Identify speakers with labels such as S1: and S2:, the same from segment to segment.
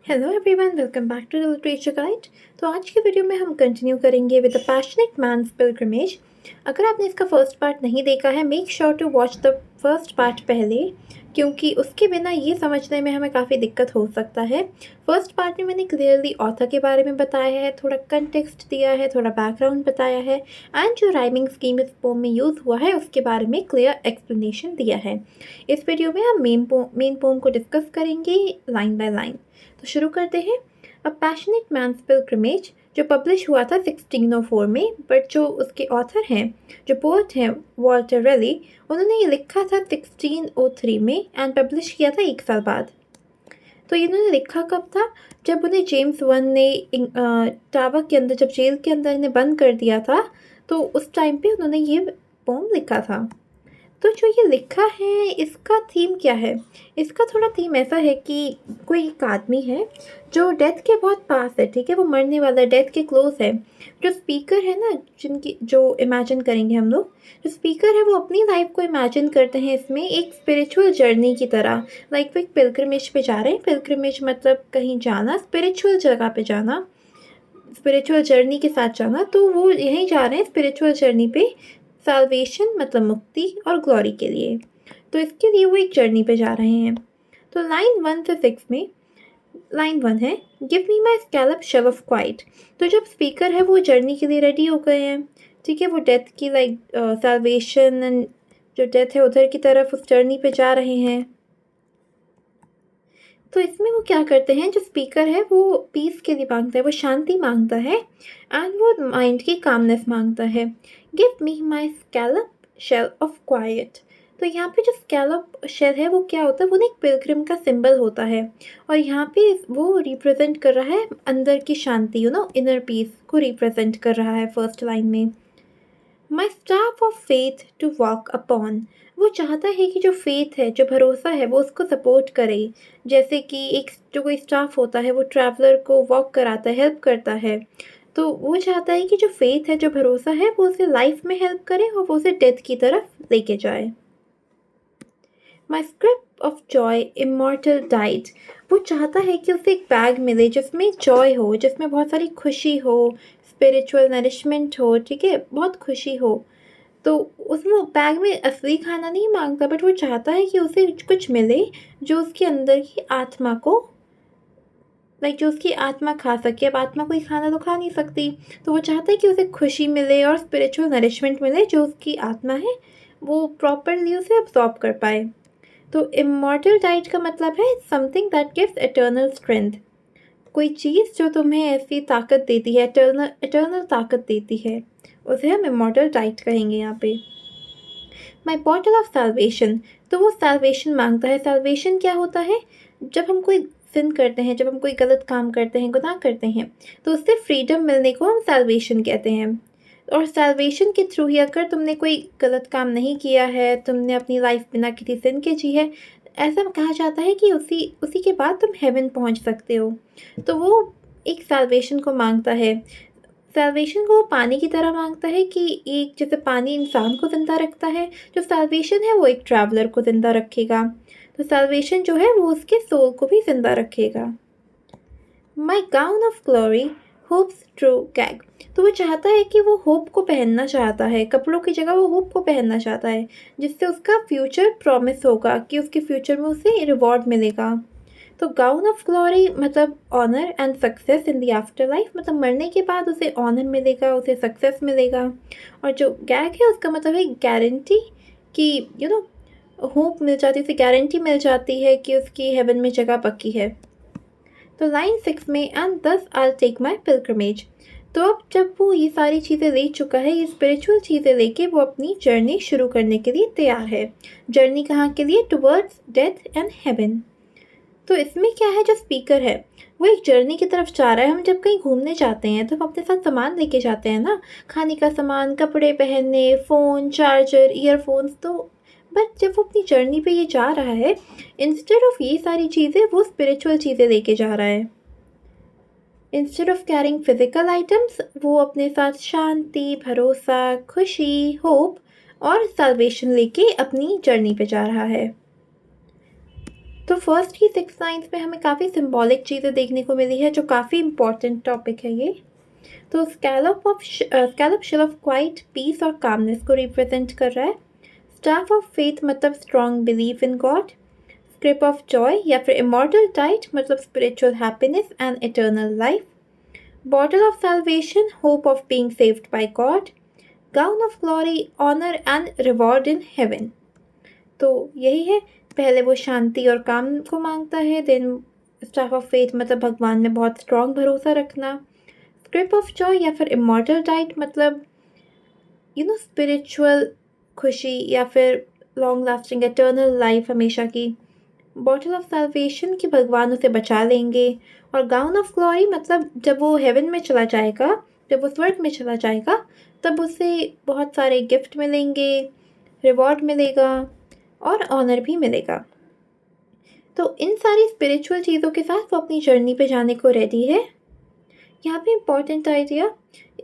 S1: Hello everyone, welcome back to the literature guide. तो आज के वीडियो में हम कंटिन्यू करेंगे with the passionate man's pilgrimage. अगर आपने इसका फर्स्ट पार्ट नहीं देखा है, make sure to watch the first part पहले, क्योंकि उसके बिना ये समझने में हमें काफ़ी दिक्कत हो सकता है। फर्स्ट पार्ट में मैंने क्लियरली ऑथर के बारे में बताया है, थोड़ा कंटेक्स्ट दिया है, थोड़ा बैकग्राउंड बताया है, एंड जो राइमिंग स्कीम इस पोम में यूज़ हुआ है उसके बारे में क्लियर एक्सप्लेनेशन दिया है। इस वीडियो में हम मेन पोम को डिस्कस करेंगे लाइन बाय लाइन। तो शुरू करते हैं। अ पैशनेट मैन्स पिलग्रिमेज जो पब्लिश हुआ था 1604 में, बट जो उसके ऑथर हैं, जो पोएट हैं वॉल्टर रेली, उन्होंने ये लिखा था 1603 में एंड पब्लिश किया था 1 साल बाद। तो इन्होंने लिखा कब था? जब उन्हें जेम्स वन ने टावर के अंदर, जब जेल के अंदर इन्हें बंद कर दिया था, तो उस टाइम पे उन्होंने ये पोम लिखा था। तो जो ये लिखा है, इसका थीम क्या है? इसका थोड़ा थीम ऐसा है कि कोई एक आदमी है जो डेथ के बहुत पास है, ठीक है, वो मरने वाला है, डेथ के क्लोज है। जो स्पीकर है ना, जिनकी जो इमेजिन करेंगे हम लोग, जो स्पीकर है वो अपनी लाइफ को इमेजिन करते हैं इसमें एक स्पिरिचुअल जर्नी की तरह। लाइक वो एक पिलग्रिमेज पे जा रहे हैं। पिलग्रिमेज मतलब कहीं जाना, स्पिरिचुअल जगह पे जाना, स्पिरिचुअल जर्नी के साथ जाना। तो वो यहीं जा रहे हैं स्पिरिचुअल जर्नी पे, साल्वेशन मतलब मुक्ति और ग्लोरी के लिए। तो इसके लिए वो एक जर्नी पे जा रहे हैं। तो लाइन 1 से 6 में, लाइन 1 है, give me my scallop shell of quiet. तो जब स्पीकर है वो जर्नी के लिए रेडी हो गए हैं, ठीक है, वो डेथ की लाइक साल्वेशन एंड जो डेथ है उधर की तरफ उस जर्नी पे जा रहे हैं। तो इसमें वो क्या करते हैं, जो स्पीकर है वो पीस के लिए मांगता है, वो शांति मांगता है एंड वो माइंड की कामनेस मांगता है। Give me my scallop shell of quiet. तो यहाँ पे जो स्कैलप शेल है वो क्या होता है? वो ना एक पिलग्रिम का सिंबल होता है, और यहाँ पे वो रिप्रेजेंट कर रहा है अंदर की शांति, इनर पीस को रिप्रेजेंट कर रहा है फर्स्ट लाइन में। My staff of faith to walk upon. वो चाहता है कि जो फेथ है, जो भरोसा है, वो उसको सपोर्ट करे। जैसे कि एक जो कोई स्टाफ होता है वो ट्रैवलर को वॉक कराता है, हेल्प करता है। तो वो चाहता है कि जो फेथ है, जो भरोसा है, वो उसे लाइफ में हेल्प करे और वो उसे डेथ की तरफ लेके जाए। My script of Joy immortal diet. वो चाहता है कि उसे एक बैग मिले जिसमें जॉय हो, जिसमें बहुत सारी खुशी हो, स्पिरिचुअल नरिशमेंट हो, ठीक है, बहुत खुशी हो। तो उसमें बैग में असली खाना नहीं मांगता, बट वो चाहता है कि उसे कुछ मिले जो उसके अंदर की आत्मा को, लाइक जो उसकी आत्मा खा सके। अब आत्मा कोई खाना तो खा नहीं सकती, तो वो चाहता है कि उसे खुशी मिले और स्पिरिचुअल नरिशमेंट मिले, जो उसकी आत्मा है वो प्रॉपरली उसे अब्सॉर्ब कर पाए। तो इमॉर्टल डाइट का मतलब है something that gives eternal strength. कोई चीज़ जो तुम्हें ऐसी ताकत देती है, एटर्नल एटर्नल ताकत देती है, उसे हम इमॉर्टल डाइट कहेंगे यहाँ पे। माई बॉटल ऑफ सैल्वेशन। तो वो सैल्वेशन मांगता है। सैल्वेशन क्या होता है? जब हम कोई सिन करते हैं, जब हम कोई गलत काम करते हैं, गुनाह करते हैं, तो उससे फ्रीडम मिलने को हम सैल्वेशन कहते हैं। और सैल्वेशन के थ्रू ही, अगर तुमने कोई गलत काम नहीं किया है, तुमने अपनी लाइफ बिना किसी सिन के जी है, ऐसा कहा जाता है कि उसी उसी के बाद तुम हेवन पहुंच सकते हो। तो वो एक सैल्वेशन को मांगता है। सैल्वेशन को वो पानी की तरह मांगता है कि एक जैसे पानी इंसान को ज़िंदा रखता है, जो सैल्वेशन है वो एक ट्रैवलर को ज़िंदा रखेगा। तो सैल्वेशन जो है वो उसके सोल को भी ज़िंदा रखेगा। My gown of glory hope's true gage. तो वो चाहता है कि वो होप को पहनना चाहता है, कपड़ों की जगह वो होप को पहनना चाहता है, जिससे उसका फ्यूचर प्रॉमिस होगा कि उसके फ्यूचर में उसे रिवॉर्ड मिलेगा। तो गाउन ऑफ ग्लोरी मतलब honour and success in the afterlife, मतलब मरने के बाद उसे ऑनर मिलेगा, उसे सक्सेस मिलेगा। और जो गैग है उसका मतलब है गारंटी, कि होप मिल जाती है, उसे गारंटी मिल जाती है कि उसकी हेवन में जगह पक्की है। तो लाइन 6 में, एंड दस आई टेक माई पिलग्रिमेज। तो अब जब वो ये सारी चीज़ें ले चुका है, ये स्पिरिचुअल चीज़ें लेके वो अपनी जर्नी शुरू करने के लिए तैयार है। जर्नी कहाँ के लिए? Towards death and heaven. तो इसमें क्या है, जो स्पीकर है वो एक जर्नी की तरफ जा रहा है। हम जब कहीं घूमने जाते हैं तो हम अपने साथ सामान लेके जाते हैं ना, खाने का सामान, कपड़े पहनने, फ़ोन, चार्जर, ईयरफोन्स। तो बट जब वो अपनी जर्नी पे ये जा रहा है, इंस्टेड ऑफ ये सारी चीज़ें वो स्पिरिचुअल चीज़ें लेके जा रहा है। Instead of carrying physical items, वो अपने साथ शांति, भरोसा, खुशी, होप और सल्वेशन लेके अपनी जर्नी पे जा रहा है। तो फर्स्ट की 6 लाइन्स में हमें काफ़ी सिंबॉलिक चीज़ें देखने को मिली है, जो काफ़ी इंपॉर्टेंट टॉपिक है ये। तो scallop shell of quiet peace और कामनेस को रिप्रेजेंट कर रहा है। स्टाफ ऑफ फेथ मतलब strong believe in God. Scrip of joy या फिर इमॉर्टल टाइट मतलब spiritual happiness and eternal life. Bottle of salvation hope of being saved by God. Gown of glory honour and reward in heaven. तो यही है, पहले वो शांति और काम को मांगता है। देन स्टाफ ऑफ फेथ मतलब भगवान में बहुत स्ट्रॉन्ग भरोसा रखना। स्क्रिप ऑफ जॉय या फिर इमॉर्टल डाइट मतलब स्पिरिचुअल खुशी या फिर लॉन्ग लास्टिंग एटर्नल लाइफ हमेशा की। बॉटल ऑफ सैल्वेशन कि भगवान उसे बचा लेंगे। और गाउन ऑफ ग्लोरी मतलब जब वो हेवन में चला जाएगा, जब वो स्वर्ग में चला जाएगा, तब उसे बहुत सारे गिफ्ट मिलेंगे, रिवॉर्ड मिलेगा और ऑनर भी मिलेगा। तो इन सारी स्पिरिचुअल चीज़ों के साथ वो अपनी जर्नी पे जाने को रेडी है। यहाँ पे important idea,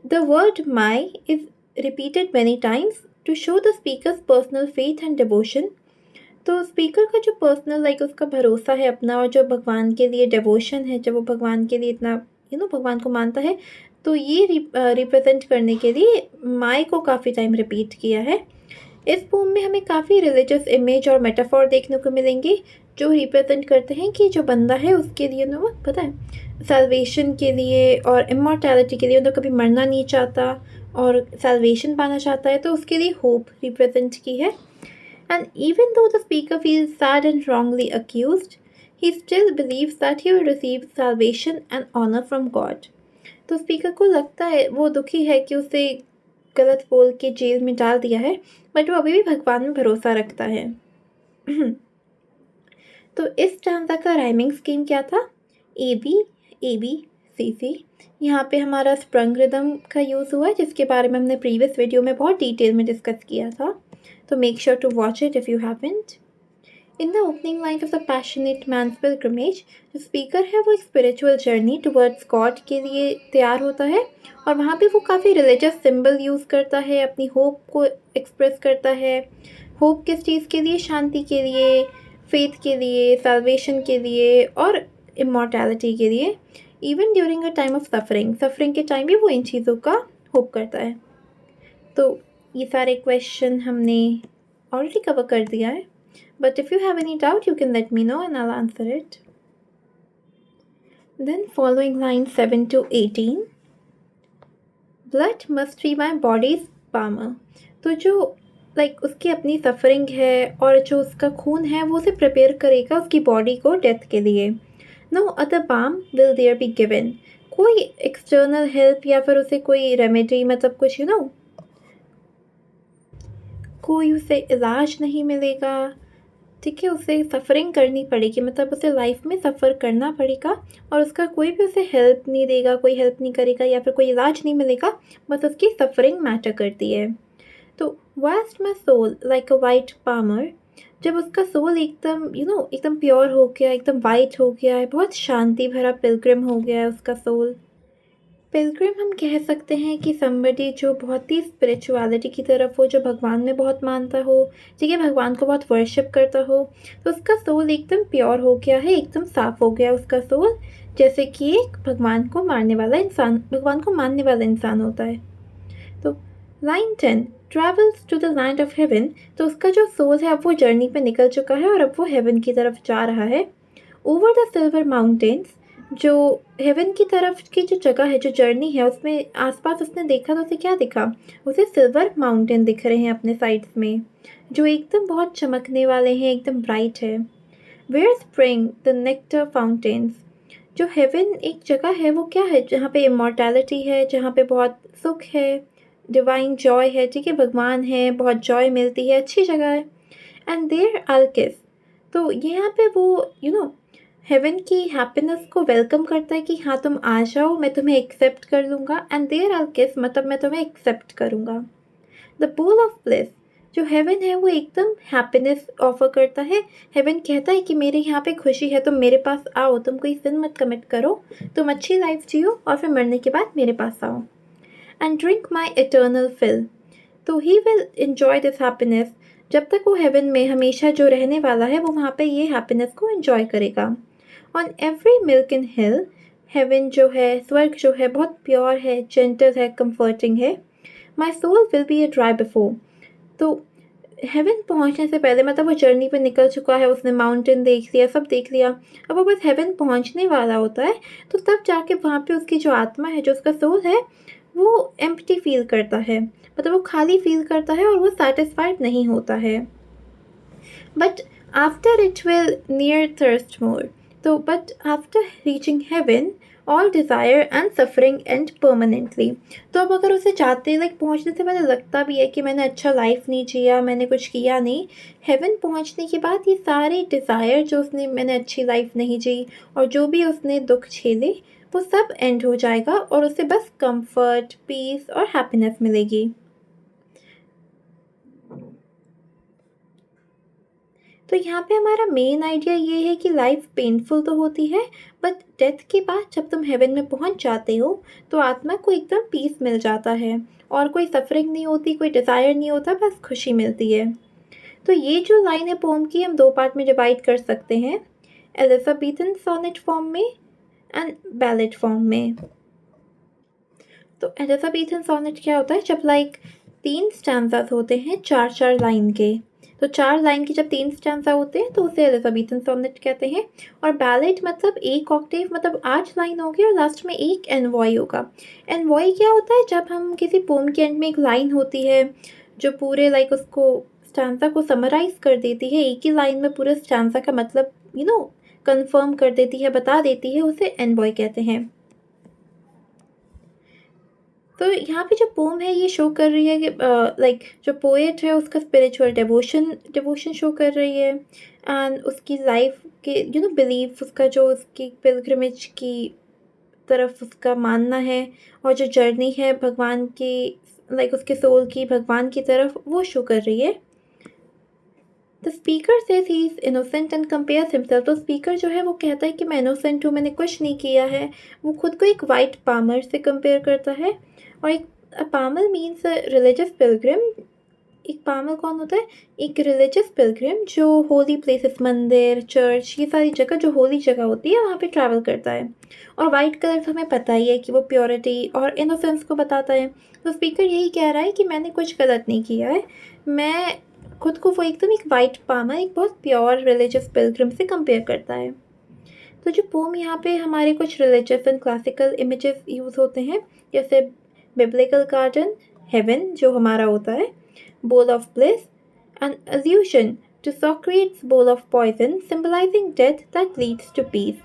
S1: the word my is repeated many times to show the speaker's personal faith and devotion. तो स्पीकर का जो पर्सनल उसका भरोसा है अपना, और जो भगवान के लिए डिवोशन है, जब वो भगवान के लिए इतना भगवान को मानता है, तो ये रिप्रेजेंट करने के लिए माई को काफ़ी टाइम रिपीट किया है। इस पोम में हमें काफ़ी रिलीजियस इमेज और मेटाफोर देखने को मिलेंगे, जो रिप्रेजेंट करते हैं कि जो बंदा है उसके लिए वो पता है सैल्वेशन के लिए और इमॉर्टैलिटी के लिए कभी मरना नहीं चाहता और सैल्वेशन पाना चाहता है, तो उसके लिए होप रिप्रेजेंट की है। And even though the speaker feels sad and wrongly accused, he still believes that he will receive salvation and honor from God. तो स्पीकर को लगता है, वो दुखी है कि उसे गलत बोल के जेल में डाल दिया है, बट वो अभी भी भगवान में भरोसा रखता है। तो इस स्टैंजा का राइमिंग स्कीम क्या था? ए बी सी सी। यहाँ पे हमारा स्प्रंग रिदम का यूज़ हुआ है, जिसके बारे में हमने प्रीवियस वीडियो में बहुत डिटेल में डिस्कस किया था, तो make sure to watch it if you haven't. In the opening lines of the passionate man's pilgrimage, जो स्पीकर है वो एक स्पिरिचुअल जर्नी टुवर्ड्स गॉड के लिए तैयार होता है, और वहाँ पे वो काफ़ी रिलीजियस सिंबल यूज़ करता है, अपनी होप को एक्सप्रेस करता है। होप किस चीज़ के लिए? शांति के लिए, फेथ के लिए, सैल्वेशन के लिए और इमॉर्टैलिटी के लिए। Even during a time of suffering के टाइम भी वो इन चीज़ों का होप करता है। तो ये सारे क्वेश्चन हमने ऑलरेडी कवर कर दिया है, but if you have any doubt you can let me know and I will answer it. Then following line 7 to 18, blood must be my body's balmer. तो जो उसकी अपनी सफरिंग है और जो उसका खून है वो उसे प्रिपेयर करेगा उसकी बॉडी को डेथ के लिए। No other balm will there be given. कोई एक्सटर्नल हेल्प या फिर उसे कोई रेमेडी मतलब कुछ कोई उसे इलाज नहीं मिलेगा, ठीक है। उसे सफ़रिंग करनी पड़ेगी, मतलब उसे लाइफ में सफ़र करना पड़ेगा, और उसका कोई भी उसे हेल्प नहीं देगा, कोई हेल्प नहीं करेगा या फिर कोई इलाज नहीं मिलेगा, बस उसकी सफ़रिंग मैटर करती है। तो whilst my soul like a white palmer, जब उसका सोल एकदम एकदम प्योर हो गया, एकदम वाइट हो गया है, बहुत शांति भरा पिलग्रिम हो गया है उसका सोल। पिलग्रिम हम कह सकते हैं कि समबडी जो बहुत ही स्पिरिचुअलिटी की तरफ हो, जो भगवान में बहुत मानता हो, ठीक है, भगवान को बहुत वर्शिप करता हो, तो उसका सोल एकदम प्योर हो गया है, एकदम साफ़ हो गया उसका सोल, जैसे कि एक भगवान को मानने वाला इंसान होता है। तो line 10, travels to the land of heaven, तो उसका जो सोल है अब वो जर्नी पे निकल चुका है और अब वो हेवन की तरफ जा रहा है। ओवर द सिल्वर माउंटेन्स, जो हेवन की तरफ की जो जगह है, जो जर्नी है, उसमें आसपास उसने देखा तो उसे क्या दिखा? उसे सिल्वर माउंटेन दिख रहे हैं अपने साइड्स में, जो एकदम बहुत चमकने वाले हैं, एकदम ब्राइट है। Where spring the nectar fountains, जो हेवन एक जगह है वो क्या है? जहाँ पे इमॉर्टैलिटी है, जहाँ पे बहुत सुख है, डिवाइन जॉय है, ठीक है, भगवान है, बहुत जॉय मिलती है, अच्छी जगह है। एंड देयर आई किस, तो यहाँ पे वो हेवन की हैप्पीनेस को वेलकम करता है कि हाँ तुम आ जाओ, मैं तुम्हें एक्सेप्ट कर लूँगा। एंड देयर आई किस मतलब मैं तुम्हें एक्सेप्ट करूँगा। द पोल ऑफ ब्लिस, जो हेवन है वो एकदम हैप्पीनेस ऑफर करता है। हेवन कहता है कि मेरे यहाँ पे खुशी है, तुम मेरे पास आओ, तुम कोई सिन मत कमिट करो, तुम अच्छी लाइफ जियो और फिर मरने के बाद मेरे पास आओ। And drink my eternal fill, तो he will enjoy this happiness जब तक वो हेवन में हमेशा जो रहने वाला है वो वहाँ पे ये हैप्पीनेस को एंजॉय करेगा। ऑन एवरी मिल्कन हिल, हेवन जो है, स्वर्ग जो है, बहुत प्योर है, जेंटल है, कंफर्टिंग है। My soul will be a dry before. तो हेवन पहुंचने से पहले, मतलब वो जर्नी पे निकल चुका है, उसने माउंटेन देख लिया, सब देख लिया, अब वो बस हेवन पहुंचने वाला होता है, तो तब जाके वहाँ पे उसकी जो आत्मा है, जो उसका सोल है, वो एम्प्टी फील करता है, मतलब वो खाली फील करता है और वो सेटिस्फाइड नहीं होता है। But after it will ne'er thirst more. तो but after reaching heaven, all desire and suffering and permanently. तो अब अगर उसे जाते लाइक पहुंचने से पहले लगता भी है कि मैंने अच्छा लाइफ नहीं जिया, मैंने कुछ किया नहीं, हेवन पहुंचने के बाद ये सारे डिज़ायर जो उसने, मैंने अच्छी लाइफ नहीं जी और जो भी उसने दुख झेले, वो सब एंड हो जाएगा और उसे बस कंफर्ट, पीस और हैप्पीनेस मिलेगी। तो यहाँ पे हमारा मेन आइडिया ये है कि लाइफ पेनफुल तो होती है, बट डेथ के बाद जब तुम हेवन में पहुँच जाते हो तो आत्मा को एकदम पीस मिल जाता है और कोई सफरिंग नहीं होती, कोई डिज़ायर नहीं होता, बस खुशी मिलती है। तो ये जो लाइन है पोम की, हम दो पार्ट में डिवाइड कर सकते हैं, एलिजाबेथन सोनेट फॉर्म में एंड बैलेड फॉर्म में। तो एलिजाबेथन सोनेट क्या होता है, जब लाइक 3 स्टैंजास होते हैं 4-4 लाइन के, तो 4 लाइन के जब 3 स्टैंजा होते हैं तो उसे एलिजाबेथन सोनेट कहते हैं। और बैलेड मतलब एक ऑक्टेव, मतलब 8 लाइन होगी और लास्ट में एक एनवॉय होगा। एनवॉय क्या होता है, जब हम किसी पोम के एंड में एक लाइन होती है जो पूरे लाइक उसको स्टैंजा को समराइज कर देती है, एक ही लाइन में पूरे स्टैंजा का मतलब कंफर्म कर देती है, बता देती है, उसे एनवॉय कहते हैं। तो यहाँ पे जो पोम है ये शो कर रही है कि लाइक जो पोएट है उसका स्पिरिचुअल डिवोशन शो कर रही है, एंड उसकी लाइफ के बिलीफ, उसका जो उसकी पिलग्रिमेज की तरफ उसका मानना है, और जो जर्नी है भगवान की, लाइक उसके सोल की भगवान की तरफ, वो शो कर रही है। The speaker says he is innocent and compares himself. तो स्पीकर जो है वो कहता है कि मैं इनोसेंट हूँ, मैंने कुछ नहीं किया है। वो खुद को एक वाइट पामर से कंपेयर करता है। और एक पामर मीन्स रिलीजियस पिलग्रिम। एक पामर कौन होता है, एक रिलीजियस पिलग्रिम जो होली प्लेसेस, मंदिर, चर्च, ये सारी जगह जो होली जगह होती है वहाँ पे ट्रैवल करता है। और वाइट कलर तो हमें पता ही है कि वो प्योरिटी और इनोसेंस को बताता है। तो स्पीकर यही कह रहा है कि मैंने कुछ गलत नहीं किया है, मैं खुद को वो एकदम एक वाइट पामर, एक बहुत प्योर रिलीजियस पिलग्रिम से कंपेयर करता है। तो जो पोम यहाँ पे हमारे कुछ religious and classical images use होते हैं, जैसे बिब्लिकल गार्डन, हेवन जो हमारा होता है, bowl of bliss, an allusion to Socrates' bowl of poison symbolizing death that leads to peace,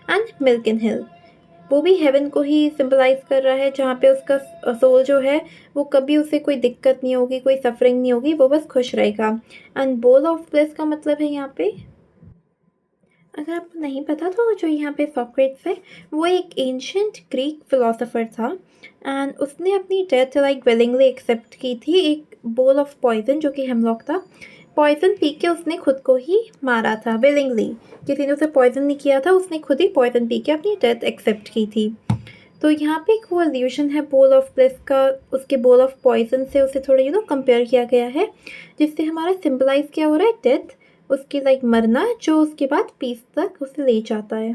S1: and Milken Hill, वो भी हेवन को ही सिंबलाइज कर रहा है, जहाँ पे उसका सोल जो है वो कभी उसे कोई दिक्कत नहीं होगी, कोई सफरिंग नहीं होगी, वो बस खुश रहेगा। एंड बोल ऑफ ब्लिस का मतलब है यहाँ पे, अगर आपको नहीं पता तो जो यहाँ पे सॉक्रेट्स है वो एक एंशंट ग्रीक फिलोसोफर था, एंड उसने अपनी डेथ लाइक विलिंगली एक्सेप्ट की थी। एक बोल ऑफ पॉइजन जो कि हेमलॉक था, पॉइजन पी के उसने खुद को ही मारा था विलिंगली, किसी ने उसे पॉइजन नहीं किया था, उसने खुद ही पॉइजन पी के अपनी डेथ एक्सेप्ट की थी। तो यहाँ पे एक वो एल्यूशन है बोल ऑफ ब्लिस का, उसके बोल ऑफ पॉइजन से उसे थोड़ा कंपेयर किया गया है, जिससे हमारा सिंबलाइज क्या हो रहा है, डेथ, उसकी लाइक मरना, जो उसके बाद पीस तक उसे ले जाता है।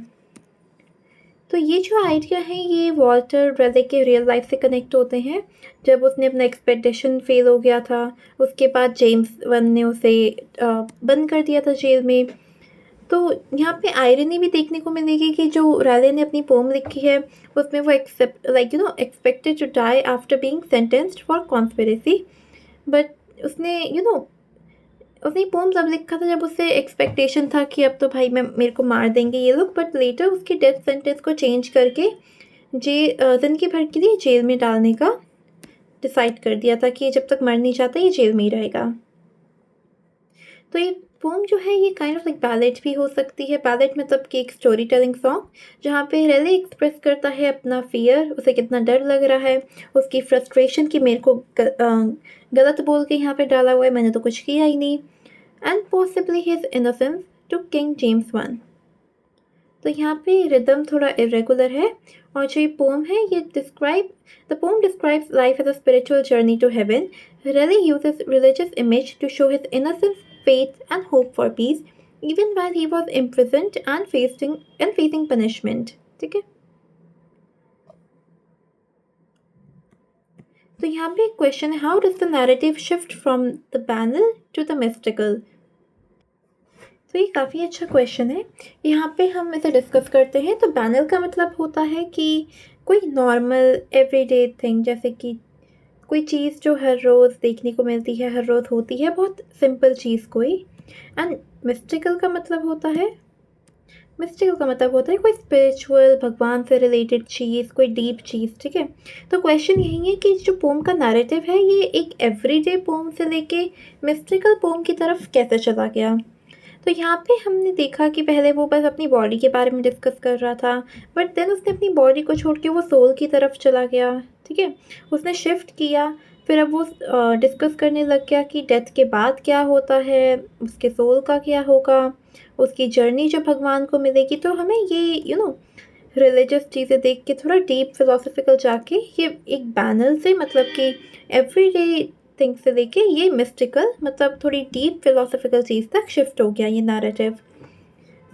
S1: तो ये जो आइडिया है ये वॉल्टर रेले के रियल लाइफ से कनेक्ट होते हैं। जब उसने अपना एक्सपेडिशन फेल हो गया था, उसके बाद जेम्स वन ने उसे बंद कर दिया था जेल में। तो यहाँ पे आयरनी भी देखने को मिलेगी कि जो रैले ने अपनी पोम लिखी है उसमें वो expected to die after being sentenced for conspiracy, but उसने उसने पोम तब लिखा था जब उसे एक्सपेक्टेशन था कि अब तो भाई मेरे को मार देंगे ये लोग, बट लेटर उसकी डेथ सेंटेंस को चेंज करके ज़िंदगी भर के लिए जेल में डालने का डिसाइड कर दिया था कि जब तक मर नहीं जाता ये जेल में ही रहेगा। तो ये पोम जो है ये काइंड ऑफ लाइक बैलेड भी हो सकती है। बैलेड मतलब कि एक स्टोरी टेलिंग सॉन्ग, जहाँ पे रेले एक्सप्रेस करता है अपना फियर, उसे कितना डर लग रहा है, उसकी फ्रस्ट्रेशन कि मेरे को गलत बोल के यहाँ पे डाला हुआ है, मैंने तो कुछ किया ही नहीं, and possibly his innocence to King James one. तो यहाँ पे रिदम थोड़ा इरेगुलर है और जो ये पोम है ये the poem describes life as a spiritual journey to heaven. Raleigh uses religious image to show his innocence, faith and hope for peace even while he was imprisoned and facing punishment. ठीक है. तो यहाँ पे एक question है, how does the narrative shift from the banal to the mystical. तो ये काफ़ी अच्छा क्वेश्चन है. यहाँ पे हम इसे डिस्कस करते हैं. तो बैनल का मतलब होता है कि कोई नॉर्मल एवरीडे थिंग, जैसे कि कोई चीज़ जो हर रोज़ देखने को मिलती है, हर रोज़ होती है, बहुत सिंपल चीज़ कोई. एंड मिस्टिकल का मतलब होता है कोई स्पिरिचुअल, भगवान से रिलेटेड चीज़, कोई डीप चीज़. ठीक है. तो क्वेश्चन यही है कि जो पोम का नैरेटिव है ये एक एवरीडे पोम से लेके मिस्टिकल पोम की तरफ कैसे चला गया. तो यहाँ पे हमने देखा कि पहले वो बस अपनी बॉडी के बारे में डिस्कस कर रहा था, बट देन उसने अपनी बॉडी को छोड़ के वो सोल की तरफ चला गया. ठीक है. उसने शिफ्ट किया. फिर अब वो डिस्कस करने लग गया कि डेथ के बाद क्या होता है, उसके सोल का क्या होगा, उसकी जर्नी जो भगवान को मिलेगी. तो हमें ये रिलीजियस चीज़ें देख के थोड़ा डीप फिलोसफिकल जाके ये एक बैनल से, मतलब कि एवरीडे थिंग से लेके ये मिस्टिकल, मतलब थोड़ी डीप फिलोसफिकल चीज़ तक शिफ्ट हो गया ये नैरेटिव.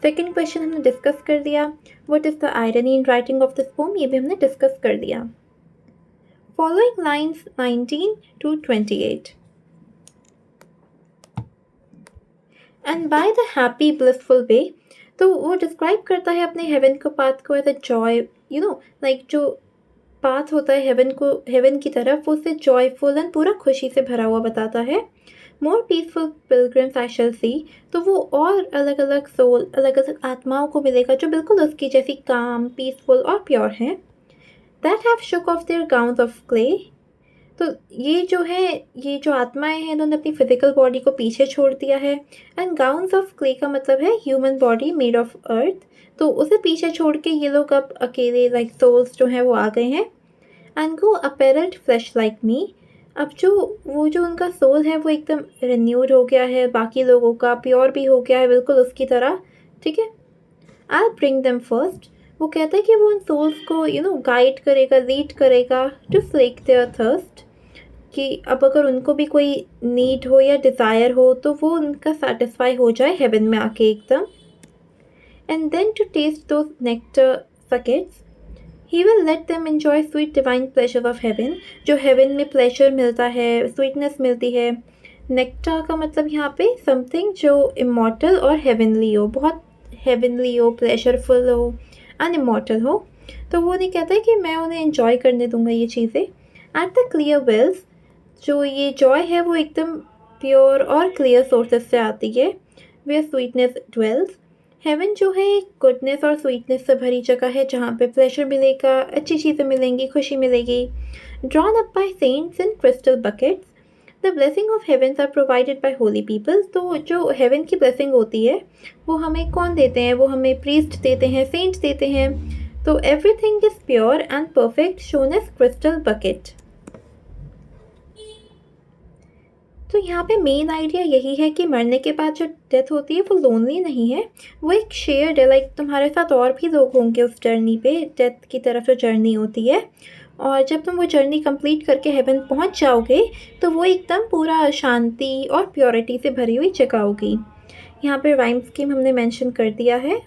S1: सेकेंड क्वेश्चन हमने डिस्कस कर दिया. What is the irony in writing of this poem, ये भी हमने डिस्कस कर दिया. Following lines 19 to 28. And by the happy blissful way. तो वो डिस्क्राइब करता है अपने हेवन को, पाथ को एज अ जॉय, लाइक जो पाथ होता है हेवन की तरफ, वो उससे जॉयफुल एंड पूरा खुशी से भरा हुआ बताता है. मोर पीसफुल पिलग्रिम्स आई शैल सी. तो वो और अलग अलग सोल, अलग अलग आत्माओं को मिलेगा जो बिल्कुल उसकी जैसी काम, पीसफुल और प्योर हैं. That have shook off their gowns of clay. तो ये जो आत्माएं हैं, इन्होंने अपनी फिजिकल बॉडी को पीछे छोड़ दिया है. एंड गाउन्स ऑफ क्ले का मतलब है human body made of earth. तो उसे पीछे छोड़ के ये लोग अब अकेले, लाइक सोल्स जो हैं वो आ गए हैं. And go apparelled fresh like me. अब जो उनका सोल है वो एकदम रिन्यूड हो गया है, बाकी लोगों का प्योर भी हो गया है बिल्कुल उसकी तरह. ठीक है. I bring them first. वो कहता है कि वो उन सोल्स को गाइड करेगा, लीड करेगा टू स्लेक देयर थर्स्ट. कि अब अगर उनको भी कोई नीड हो या डिज़ायर हो तो वो उनका सेटिस्फाई हो जाए हेवन में आके एकदम. And then to taste those nectar suckets. He will let them enjoy sweet divine pleasure of heaven. जो हेवन में प्लेजर मिलता है, स्वीटनेस मिलती है. नेक्टर का मतलब यहाँ पे समथिंग जो इमॉर्टल और हेवनली हो, बहुत हेवनली हो, प्लेजरफुल हो एंड इमॉर्टल हो. तो वो नहीं कहता है कि मैं उन्हें एन्जॉय करने दूंगा ये चीज़ें. At the clear wells. जो ये जॉय है वो एकदम प्योर और क्लियर सोर्सेस से आती है. Where sweetness dwells. हेवन जो है गुडनेस और स्वीटनेस से भरी जगह है जहाँ पे प्लेजर मिलेगा, अच्छी चीज़ें मिलेंगी, खुशी मिलेगी. Drawn up by saints in crystal buckets. The blessing of heavens are provided by holy people. तो जो हेवन की ब्लेसिंग होती है वो हमें कौन देते हैं, वो हमें प्रीस्ट देते हैं, सेंट्स देते हैं. तो everything is pure and perfect shone as crystal bucket. तो यहाँ पे मेन आइडिया यही है कि मरने के बाद जो डेथ होती है वो लोनली नहीं है, वो एक शेयर्ड है. लाइक तुम्हारे साथ और भी लोग होंगे उस जर्नी पे, डेथ की तरफ जो जर्नी होती है. और जब तुम वो जर्नी कंप्लीट करके हेवन पहुँच जाओगे तो वो एकदम पूरा शांति और प्योरिटी से भरी हुई जगह होगी. यहाँ पे राइम स्कीम हमने मेंशन कर दिया है.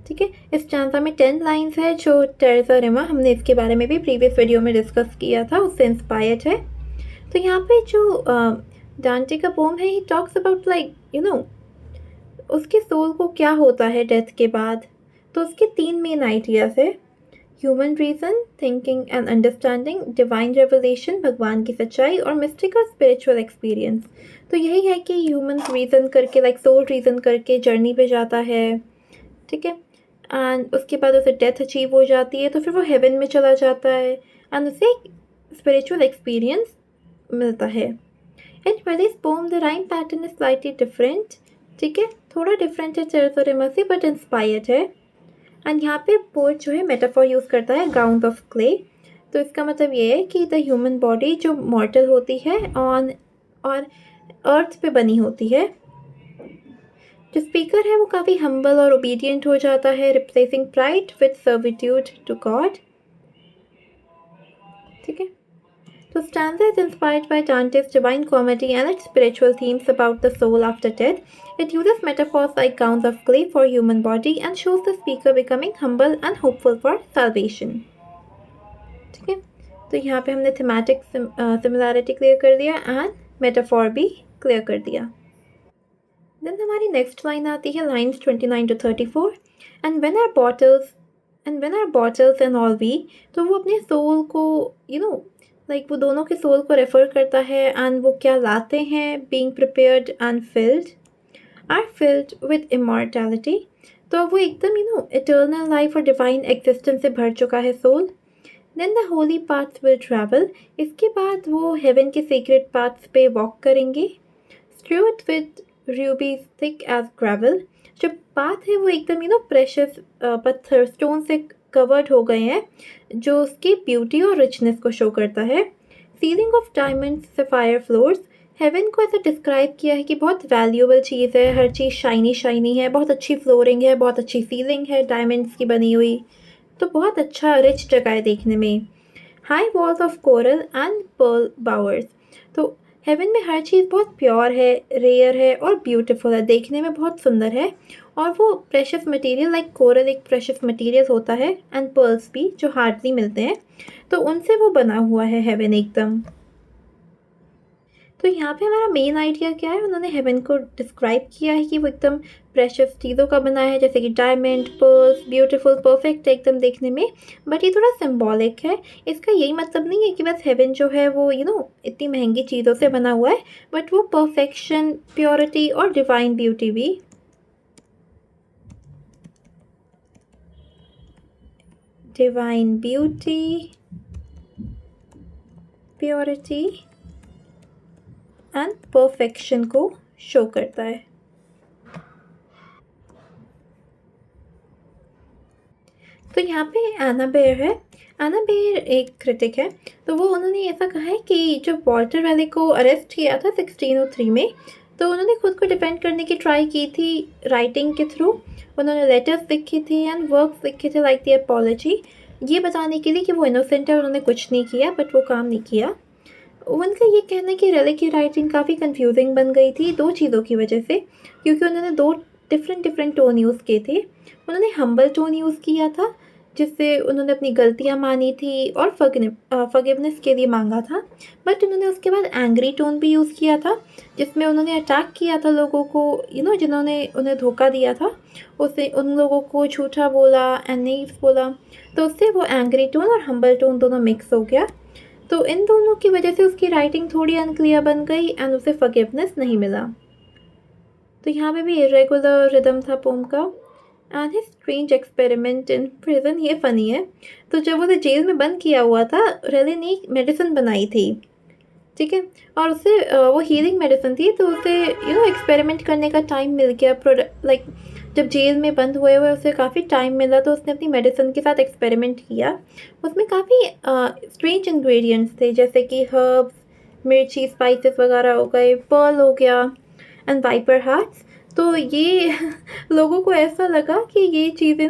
S1: ठीक है. इस स्टैंजा में 10 लाइन्स है जो टेरेसा रिमा, हमने इसके बारे में भी प्रीवियस वीडियो में डिस्कस किया था, उससे इंस्पायर्ड है. तो यहाँ पे जो डांटे का पोम है, ही टॉक्स अबाउट उसके सोल को क्या होता है डेथ के बाद. तो उसके 3 मेन आइडियाज़ है. Human reason, thinking and understanding, divine revelation, भगवान की सच्चाई, और मिस्टिक और स्पिरिचुअल एक्सपीरियंस. तो यही है कि ह्यूमन रीज़न करके, सोल रीज़न करके जर्नी पे जाता है. ठीक है. एंड उसके बाद उसे डेथ अचीव हो जाती है तो फिर वो हेवन में चला जाता है एंड उसे स्पिरिचुअल एक्सपीरियंस मिलता है. In various poem the rhyme pattern is slightly different. ठीक है. थोड़ा डिफरेंट है टेरेसा रिमा से, बट इंस्पायर्ड है. एंड यहाँ पे पोएट जो है मेटाफॉर यूज़ करता है गाउन्स ऑफ क्ले. तो इसका मतलब ये है कि द ह्यूमन बॉडी जो मॉर्टल होती है और अर्थ पे बनी होती है, जो स्पीकर है वो काफ़ी हम्बल और ओबीडियंट हो जाता है, replacing pride with servitude to God. ठीक है। So stanza is inspired by Dante's Divine Comedy and its spiritual themes about the soul after death. It uses metaphors like gowns of clay for human body and shows the speaker becoming humble and hopeful for salvation. ठीक है, तो यहाँ पे हमने thematic similarity clear कर दिया and metaphor भी clear कर दिया। देन हमारी नेक्स्ट लाइन आती है lines 29 to 34। And when are bottles and all we, तो वो अपने सोल को लाइक वो दोनों के सोल को रेफर करता है एंड वो क्या लाते हैं, being prepared and filled are filled with immortality. तो वो एकदम इटर्नल लाइफ और डिवाइन एग्जिस्टेंस से भर चुका है soul. Then the holy paths will travel, इसके बाद वो हेवन के सीक्रेट पाथ्स पे वॉक करेंगे। Strewed with rubies thick as gravel, जो पाथ है वो एकदम प्रेशियस पत्थर स्टोन से कवर्ड हो गए हैं, जो उसकी ब्यूटी और रिचनेस को शो करता है। Ceiling of diamonds sapphire floors, heaven को ऐसा डिस्क्राइब किया है कि बहुत वैल्यूएबल चीज़ है, हर चीज़ शाइनी शाइनी है, बहुत अच्छी फ्लोरिंग है, बहुत अच्छी सीलिंग है डायमंड्स की बनी हुई, तो बहुत अच्छा रिच जगह है देखने में। High walls of coral and pearl bowers, तो हेवन में हर चीज़ बहुत प्योर है, रेयर है और ब्यूटीफुल है, देखने में बहुत सुंदर है। और वो प्रेशियस मटेरियल लाइक कोरल एक प्रेशियस मटेरियल होता है एंड पर्ल्स भी जो हार्डली मिलते हैं, तो उनसे वो बना हुआ है हेवन एकदम। तो यहाँ पे हमारा मेन आइडिया क्या है, उन्होंने हेवन को डिस्क्राइब किया है कि वो एकदम प्रेशियस चीज़ों का बना है, जैसे कि डायमंड, पर्ल्स, ब्यूटीफुल, परफेक्ट एकदम देखने में। बट ये थोड़ा सिंबॉलिक है, इसका यही मतलब नहीं है कि बस हेवन जो है वो इतनी महंगी चीज़ों से बना हुआ है, बट वो परफेक्शन, प्योरिटी और डिवाइन ब्यूटी भी, divine beauty, purity and perfection को शो करता है। तो यहाँ पे एना बेयर है। एना बेयर एक क्रिटिक है, तो वो उन्होंने ऐसा कहा है कि जब वॉल्टर रैले को अरेस्ट किया था 1603 में, तो उन्होंने खुद को डिफेंड करने की ट्राई की थी राइटिंग के थ्रू। उन्होंने लेटर्स लिखे थे एंड वर्क्स लिखे थे लाइक द अपॉलजी, ये बताने के लिए कि वो इनोसेंट है, उन्होंने कुछ नहीं किया, बट वो काम नहीं किया। उनका ये कहना है कि रैले की राइटिंग काफ़ी कंफ्यूजिंग बन गई थी दो चीज़ों की वजह से, क्योंकि उन्होंने दो डिफरेंट टोन यूज़ किए थे। उन्होंने हम्बल टोन यूज़ किया था, जिससे उन्होंने अपनी गलतियाँ मानी थी और फॉरगिवनेस के लिए मांगा था। बट उन्होंने उसके बाद एंग्री टोन भी यूज़ किया था, जिसमें उन्होंने अटैक किया था लोगों को, जिन्होंने उन्हें धोखा दिया था, उससे उन लोगों को झूठा बोला एंड नेव्स बोला, तो उससे वो एंग्री टोन और हम्बल टोन दोनों मिक्स हो गया। तो इन दोनों की वजह से उसकी राइटिंग थोड़ी अनक्लियर बन गई एंड उसे फॉरगिवनेस नहीं मिला। तो यहाँ पे भी इरेगुलर रिदम था पोम का। And his strange experiment in prison, ये फ़नी है। तो जब उसे जेल में बंद किया हुआ था, रेले ने एक मेडिसिन बनाई थी, ठीक है, और उसे वो हीलिंग मेडिसिन थी, तो उसे एक्सपेरिमेंट करने का टाइम मिल गया। लाइक जब जेल में बंद हुए हुए उसे काफ़ी टाइम मिला, तो उसने अपनी मेडिसिन के साथ एक्सपेरिमेंट किया। उसमें काफ़ी स्ट्रेंज इंग्रेडिएंट्स थे, जैसे कि हर्ब्स, मिर्ची, स्पाइसेस वगैरह हो गए, पर्ल हो गया एंड वाइपर हार्ट्स। तो ये लोगों को ऐसा लगा कि ये चीज़ें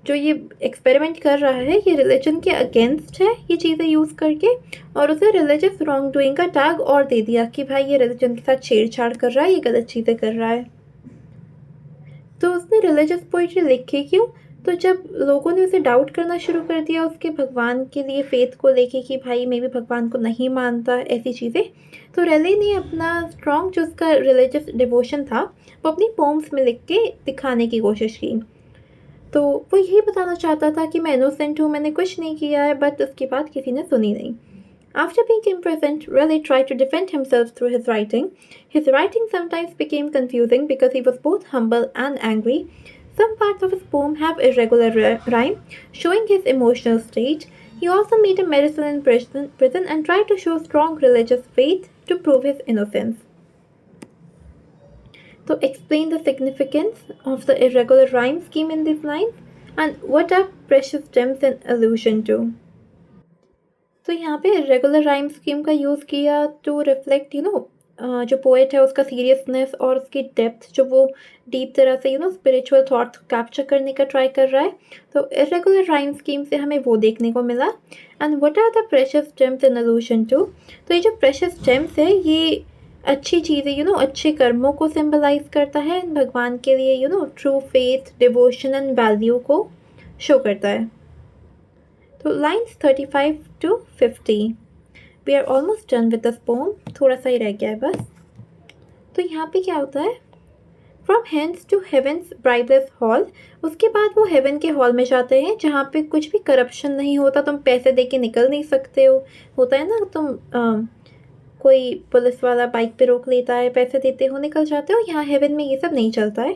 S1: जो ये एक्सपेरिमेंट कर रहा है, ये रिलीजन के अगेंस्ट है ये चीज़ें यूज़ करके, और उसे रिलीजियस रॉन्ग डूइंग का टैग और दे दिया कि भाई ये रिलीजन के साथ छेड़छाड़ कर रहा है, ये गलत चीज़ें कर रहा है। तो उसने रिलीजियस पोइट्री लिखी क्यों? तो जब लोगों ने उसे डाउट करना शुरू कर दिया उसके भगवान के लिए, फेथ को लेके कि भाई मैं भी भगवान को नहीं मानता, ऐसी चीज़ें, तो रेले ने अपना स्ट्रॉन्ग जो उसका रिलीजियस डिवोशन था वो अपनी पोम्स में लिख के दिखाने की कोशिश की। तो वो यही बताना चाहता था कि मैं इनोसेंट हूँ, मैंने कुछ नहीं किया है, बट उसकी बात किसी ने सुनी नहीं। After being imprisoned, Raleigh tried to defend himself through his writing. His writing sometimes became confusing because he was both humble and angry. Some parts of his poem have irregular rhyme, showing his emotional state. He also made a medicine in prison and tried to show strong religious faith to prove his innocence. So explain the significance of the irregular rhyme scheme in these lines and what are precious gems in allusion to. तो यहाँ पे regular rhyme scheme का use किया to reflect जो poet है उसका seriousness और उसकी डेप्थ जो वो डीप तरह से स्पिरिचुअल थॉट्स कैप्चर करने का ट्राई कर रहा है। तो इरेगुलर राइम स्कीम से हमें वो देखने को मिला। And what are the precious gems in allusion to? तो ये जो प्रेशियस जेम्स है ये अच्छी चीज़ें अच्छे कर्मों को सिंबलाइज करता है, भगवान के लिए true faith, devotion and value को शो करता है। तो lines 35 to 50। We are almost done with this poem, थोड़ा सा ही रह गया है बस। तो यहाँ पे क्या होता है, from hence to heaven's bribeless hall, उसके बाद वो हेवन के हॉल में जाते हैं जहाँ पे कुछ भी करप्शन नहीं होता, तुम पैसे दे के निकल नहीं सकते हो। होता है ना, तुम कोई पुलिस वाला बाइक पे रोक लेता है, पैसे देते हो निकल जाते हो, यहाँ हेवन में ये सब नहीं चलता है।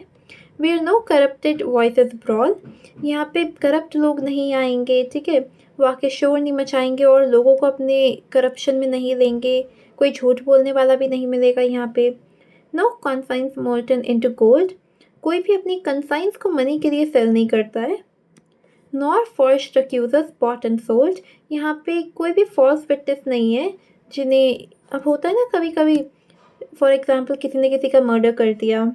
S1: We are no corrupted voices brawl, यहाँ पे करप्ट लोग नहीं आएंगे, ठीक है, वो आके शोर नहीं मचाएंगे और लोगों को अपने करप्शन में नहीं लेंगे, कोई झूठ बोलने वाला भी नहीं मिलेगा यहाँ पे। No conscience molten into gold, कोई भी अपनी कंसाइंस को मनी के लिए सेल नहीं करता है। नॉर फॉर्स्ड अक्यूजर्स बॉट एंड सोल्ड, यहाँ पे कोई भी फॉल्स विटनेस नहीं है जिन्हें, अब होता है ना कभी कभी, फॉर एग्जाम्पल किसी ने किसी का मर्डर कर दिया,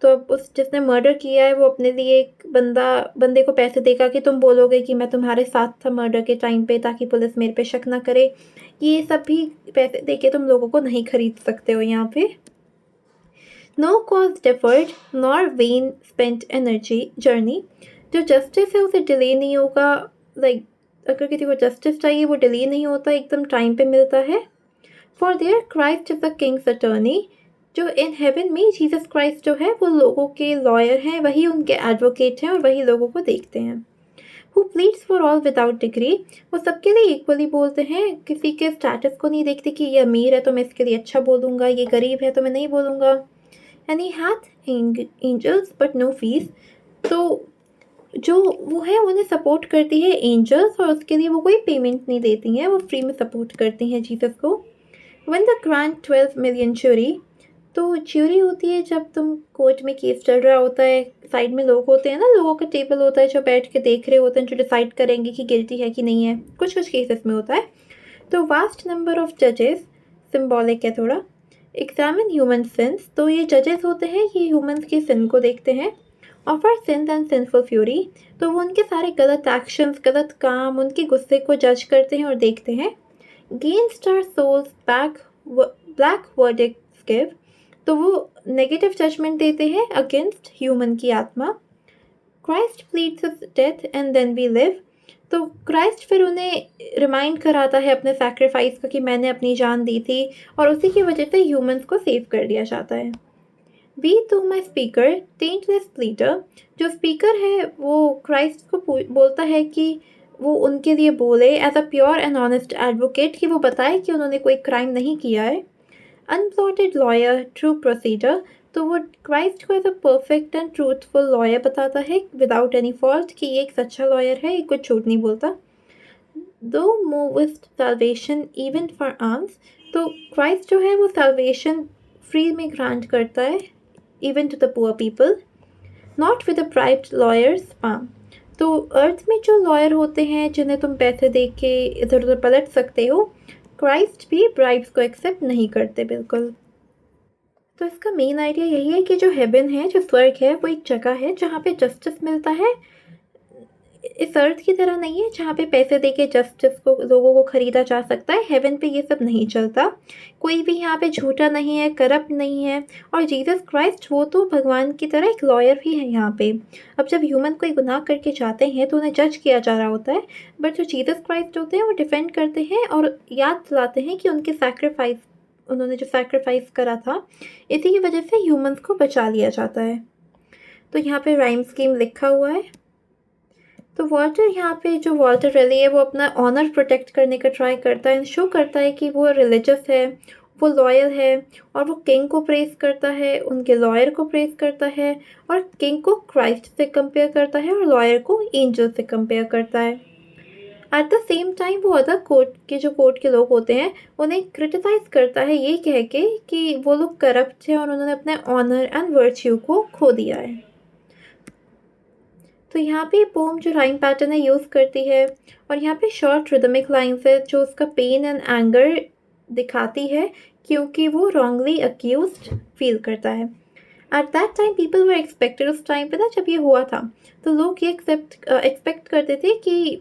S1: तो अब उस जिसने मर्डर किया है वो अपने लिए एक बंदे को पैसे देगा कि तुम बोलोगे कि मैं तुम्हारे साथ था मर्डर के टाइम पे ताकि पुलिस मेरे पे शक ना करे। ये सब भी पैसे देके तुम लोगों को नहीं खरीद सकते हो यहाँ पे। No cause deferred nor vain spent energy journey, जो जस्टिस है उसे डिले नहीं होगा, लाइक अगर किसी को जस्टिस चाहिए वो डिले नहीं होता, एकदम टाइम पे मिलता है। For their Christ is the Kings attorney, जो इन हेवन में जीसस क्राइस्ट जो है वो लोगों के लॉयर हैं, वही उनके एडवोकेट हैं और वही लोगों को देखते हैं। Who pleads for all without degree, वो सबके लिए इक्वली बोलते हैं, किसी के स्टेटस को नहीं देखते कि ये अमीर है तो मैं इसके लिए अच्छा बोलूँगा, ये गरीब है तो मैं नहीं बोलूँगा। And he hath angels but no fees, तो जो वो है उन्हें सपोर्ट करती है एंजल्स और उसके लिए वो कोई पेमेंट नहीं देती हैं, वो फ्री में सपोर्ट करती हैं जीसस को। वन द ग्रांट 12 मिलियन च्यूरी, तो च्यूरी होती है जब तुम कोर्ट में केस चल रहा होता है, साइड में लोग होते हैं ना, लोगों का टेबल होता है जो बैठ के देख रहे होते हैं, जो डिसाइड करेंगे कि गिल्टी है कि नहीं है, कुछ कुछ केसेस में होता है। तो वास्ट नंबर ऑफ जजेस, सिम्बॉलिक है थोड़ा। एग्जामिन ह्यूमन सिंस, तो ये जजेस होते हैं ये ह्यूमंस के सिन को देखते हैं। Offer since and sinful fury, तो वो उनके सारे गलत एक्शंस, गलत काम, उनके गुस्से को जज करते हैं और देखते हैं। Gainst our souls back black verdicts give, तो वो नेगेटिव जजमेंट देते हैं अगेंस्ट ह्यूमन की आत्मा। Christ pleads his death and then we live, तो क्राइस्ट फिर उन्हें रिमाइंड कराता है अपने सैक्रिफाइस का कि मैंने अपनी जान दी थी, और उसी की वजह से ह्यूमंस को सेव कर दिया जाता है। वी टू माई स्पीकर टेंटलेस प्लीटर, जो स्पीकर है वो क्राइस्ट को बोलता है कि वो उनके लिए बोले as a pure and honest advocate, कि वो बताए कि उन्होंने कोई क्राइम नहीं किया है। अनप्लॉटेड लॉयर ट्रू प्रोसीडर, तो वो क्राइस्ट को as a perfect and truthful lawyer बताता है विदाउट एनी फॉल्ट, कि ये एक सच्चा लॉयर है, ये कुछ झूठ नहीं बोलता। दो movest salvation even for alms, तो क्राइस्ट जो है वो साल्वेशन फ्री में ग्रांट करता है even to the poor people. Not with the bribed lawyers palm, तो अर्थ में जो लॉयर होते हैं जिन्हें तुम पैसे दे के इधर उधर पलट सकते हो, क्राइस्ट भी ब्राइब्स को एक्सेप्ट नहीं करते बिल्कुल। तो इसका मेन आइडिया यही है कि जो हेवन है, जो स्वर्ग है, वो एक जगह है जहाँ पे जस्टिस मिलता है। इस अर्थ की तरह नहीं है जहाँ पे पैसे दे के जस्टिस को लोगों को खरीदा जा सकता है, हेवन पे ये सब नहीं चलता, कोई भी यहाँ पे झूठा नहीं है, करप्ट नहीं है। और जीसस क्राइस्ट वो तो भगवान की तरह एक लॉयर भी है यहाँ पे। अब जब ह्यूमन कोई गुनाह करके जाते हैं तो उन्हें जज किया जा रहा होता है, बट जो जीसस क्राइस्ट होते हैं वो डिफेंड करते हैं और याद दिलाते हैं कि उन्होंने जो सैक्रिफाइस करा था, इसी की वजह से ह्यूमंस को बचा लिया जाता है। तो यहाँ पे राइम स्कीम लिखा हुआ है। तो वॉल्टर यहाँ पे जो वॉल्टर रेली है वो अपना ऑनर प्रोटेक्ट करने का ट्राई करता है, शो करता है कि वो रिलीजियस है, वो लॉयल है, और वो किंग को प्रेस करता है, उनके लॉयर को प्रेस करता है, और किंग को क्राइस्ट से कंपेयर करता है और लॉयर को एंजल से कंपेयर करता है। एट द सेम टाइम वो अदर कोर्ट के लोग होते हैं उन्हें क्रिटिसाइज करता है ये कह के कि वो लोग करप्ट हैं और उन्होंने अपने ऑनर एंड वर्च्यू को खो दिया है। तो यहाँ पे पोम जो राइम पैटर्न है यूज़ करती है, और यहाँ पे शॉर्ट रिदमिक लाइन्स है जो उसका पेन एंड एंगर दिखाती है क्योंकि वो रॉन्गली अक्यूज्ड फील करता है। At that time people were expected, उस टाइम पे ना जब ये हुआ था तो लोग ये एक्सपेक्ट करते थे कि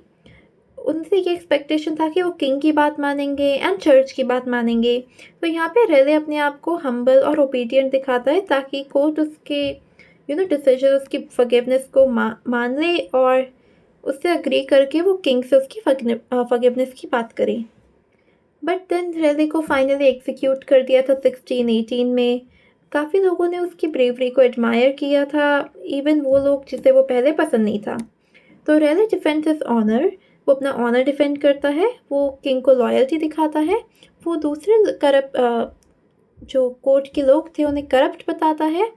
S1: उनसे ये एक्सपेक्टेशन था कि वो किंग की बात मानेंगे एंड चर्च की बात मानेंगे। तो यहाँ पे रेले अपने आप को हम्बल और ओबीडियंट दिखाता है ताकि कोर्ट उसके डिसीजन, उसकी फॉरगिवनेस को मान ले और उससे अग्री करके वो किंग से उसकी फॉरगिवनेस की बात करे। बट देन रेले को फाइनली एग्जीक्यूट कर दिया था 1618 में। काफ़ी लोगों ने उसकी ब्रेवरी को एडमायर किया था, इवन वो लोग जिसे वो पहले पसंद नहीं था। तो रेले डिफेंड्स हिज ऑनर, वो अपना ऑनर डिफेंड करता है, वो किंग को लॉयल्टी दिखाता है, वो दूसरे जो कोर्ट के लोग थे उन्हें करप्ट बताता है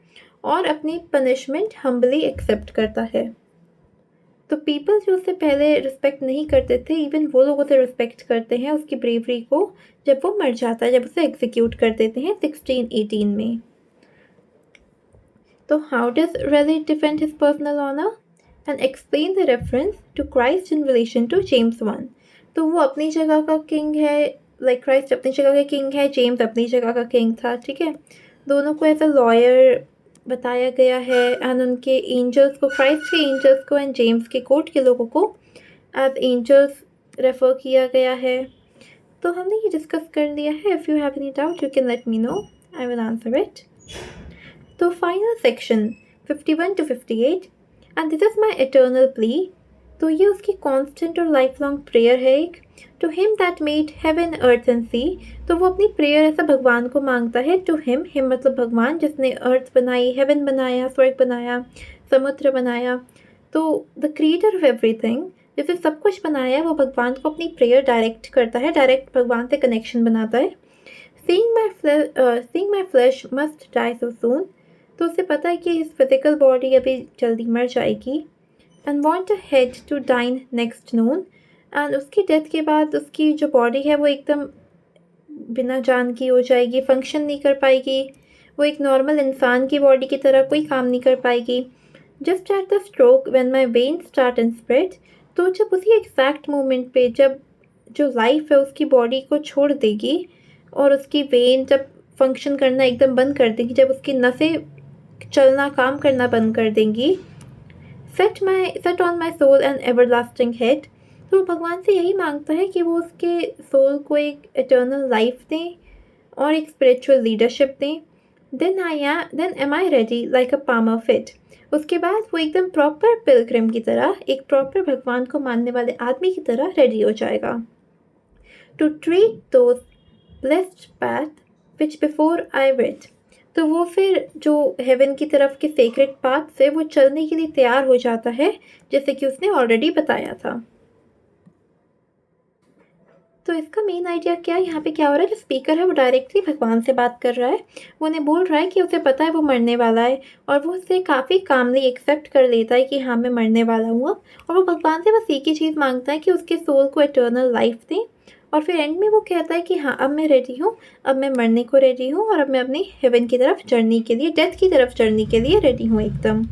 S1: और अपनी पनिशमेंट हम्बली एक्सेप्ट करता है। तो पीपल जो उससे पहले रिस्पेक्ट नहीं करते थे, इवन वो लोग उसे रिस्पेक्ट करते हैं उसकी ब्रेवरी को जब वो मर जाता है, जब उसे एग्जीक्यूट कर देते हैं 1618 में। तो how does Raleigh defend his personal honour and explain the reference to Christ in relation to James 1। तो वो अपनी जगह का किंग है, लाइक क्राइस्ट अपनी जगह का किंग है, जेम्स अपनी जगह का किंग था, ठीक है। दोनों को एज अ लॉयर बताया गया है एंड उनके एंजल्स को, क्राइस्ट के एंजल्स को एंड जेम्स के कोर्ट के लोगों को एज एंजल्स रेफर किया गया है। तो हमने ये डिस्कस कर लिया है। If you have any doubt you can let me know, I will answer it. तो final section 51 to 58 and this is my eternal plea. तो ये उसकी कॉन्स्टेंट और लाइफ लॉन्ग प्रेयर है एक। To him that made heaven earth and sea, तो वो अपनी प्रेयर ऐसा भगवान को मांगता है। टू हिम, हिम मतलब भगवान जिसने अर्थ बनाई, हेवन बनाया, स्वर्ग बनाया, समुद्र बनाया। तो द क्रिएटर ऑफ एवरीथिंग, जिसने सब कुछ बनाया है, वो भगवान को अपनी प्रेयर डायरेक्ट करता है, डायरेक्ट भगवान से कनेक्शन बनाता है। Seeing my flesh must die so soon, तो उसे पता है कि इस फिजिकल बॉडी अभी जल्दी मर जाएगी। And want a head to dine next noon, एंड उसकी डेथ के बाद उसकी जो बॉडी है वो एकदम बिना जान की हो जाएगी, फंक्शन नहीं कर पाएगी, वो एक नॉर्मल इंसान की बॉडी की तरह कोई काम नहीं कर पाएगी। Just at the stroke when my when start and spread, तो जब उसी एग्जैक्ट मोमेंट पे जब जो लाइफ है उसकी बॉडी को छोड़ देगी और उसकी वेन जब फंक्शन करना एकदम बंद कर देगी, जब उसकी नसें चलना काम करना बंद कर देंगी, set on my soul and everlasting head, तो भगवान से यही मांगता है कि वो उसके सोल को एक एटर्नल लाइफ दें और एक स्पिरिचुअल लीडरशिप दें। Then am I ready like a palmer fit, उसके बाद वो एकदम प्रॉपर पिलग्रिम की तरह, एक प्रॉपर भगवान को मानने वाले आदमी की तरह रेडी हो जाएगा। To treat those blessed path which before I rid, तो वो फिर जो हेवन की तरफ के सेक्रेट पाथ से वो चलने के लिए तैयार हो जाता है, जैसे कि उसने ऑलरेडी बताया था। तो इसका मेन आइडिया क्या है, यहाँ पे क्या हो रहा है, जो स्पीकर है वो डायरेक्टली भगवान से बात कर रहा है। वो उन्हें बोल रहा है कि उसे पता है वो मरने वाला है और वो उससे काफ़ी कामली एक्सेप्ट कर लेता है कि हाँ मैं मरने वाला हूँ अब। और वो भगवान से बस एक ही चीज़ मांगता है कि उसके सोल को एटर्नल लाइफ दें। और फिर एंड में वो कहता है कि हाँ अब मैं रेडी हूँ, अब मैं मरने को रेडी हूँ और अब मैं अपनी हेवन की तरफ जर्नी के लिए, डेथ की तरफ जर्नी के लिए रेडी हूँ एकदम।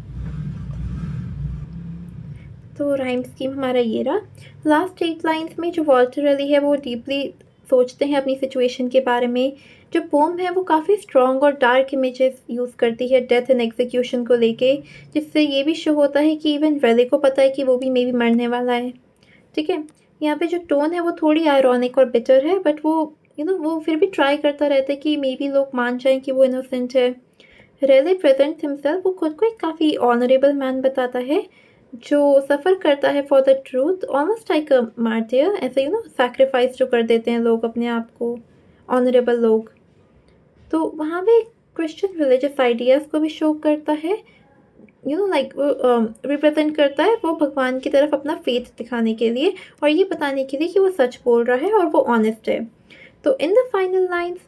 S1: तो राइम स्कीम हमारा ये रहा। लास्ट 8 लाइन्स में जो वॉल्टर रेली है वो डीपली सोचते हैं अपनी सिचुएशन के बारे में। जो पोम है वो काफ़ी स्ट्रॉन्ग और डार्क इमेजेस यूज़ करती है डेथ एंड एग्जीक्यूशन को लेके, जिससे ये भी शो होता है कि इवन रेली को पता है कि वो भी मे बी मरने वाला है, ठीक है। यहाँ पे जो टोन है वो थोड़ी आयरॉनिक और बिटर है, बट वो वो फिर भी ट्राई करता रहता है कि मे बी लोग मान जाएं कि वो इनोसेंट है। रेले प्रेजेंट हिमसेल्फ, वो खुद को एक काफ़ी ऑनरेबल मैन बताता है जो सफ़र करता है for the truth, almost like a martyr, ऐसे सैक्रिफाइस जो कर देते हैं लोग अपने आप को, ऑनरेबल लोग। तो वहाँ पे क्रिश्चियन रिलीजियस आइडियाज़ को भी शो करता है, लाइक वो रिप्रेजेंट करता है वो भगवान की तरफ अपना फेथ दिखाने के लिए और ये बताने के लिए कि वो सच बोल रहा है और वो ऑनेस्ट है। तो in the final lines,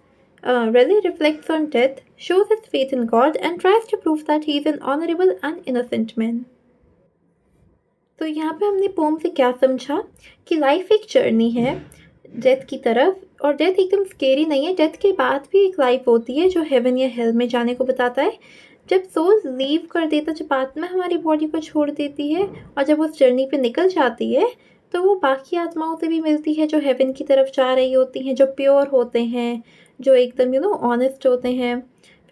S1: Raleigh reflects on death, shows his faith in God, and tries to prove that he is an honorable and innocent man. तो यहाँ पे हमने पोम से क्या समझा कि लाइफ एक जर्नी है डेथ की तरफ, और डेथ एकदम स्केरी नहीं है। डेथ के बाद भी एक लाइफ होती है जो हेवन या हेल में जाने को बताता है। जब सोल लीव कर देता, जब आत्मा हमारी बॉडी को छोड़ देती है और जब उस जर्नी पे निकल जाती है, तो वो बाकी आत्माओं से भी मिलती है जो हेवन की तरफ जा रही होती हैं, जो प्योर होते हैं, जो एकदम ऑनेस्ट होते हैं।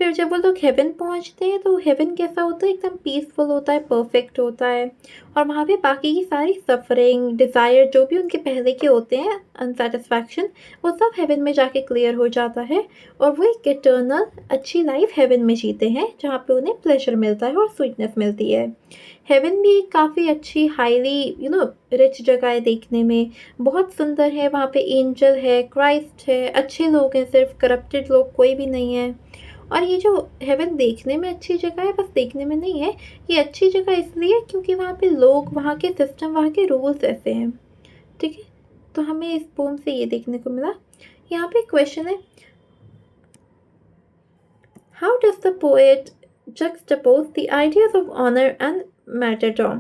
S1: फिर जब वो लोग हेवन पहुँचते हैं तो हेवन कैसा होता है, एकदम पीसफुल होता है, परफेक्ट होता है, और वहाँ पे बाकी की सारी सफ़रिंग, डिज़ायर जो भी उनके पहले के होते हैं, अनसैटिस्फैक्शन, वो सब हेवन में जाके क्लियर हो जाता है, और वो एक इटर्नल अच्छी लाइफ हेवन में जीते हैं जहाँ पे उन्हें प्लेजर मिलता है और स्वीटनेस मिलती है। हेवन भी एक काफ़ी अच्छी हाईली रिच जगह है देखने में, बहुत सुंदर है। वहाँ पे एंजल है, क्राइस्ट है, अच्छे लोग हैं, सिर्फ करप्टेड लोग कोई भी नहीं है। और ये जो हेवन देखने में अच्छी जगह है, बस देखने में नहीं है, ये अच्छी जगह इसलिए क्योंकि वहाँ पे लोग, वहाँ के सिस्टम, वहाँ के रूल्स ऐसे हैं। ठीक है, तो हमें इस पोम से ये देखने को मिला। यहाँ पे क्वेश्चन है, how does the poet juxtapose the ideas of honor and martyrdom?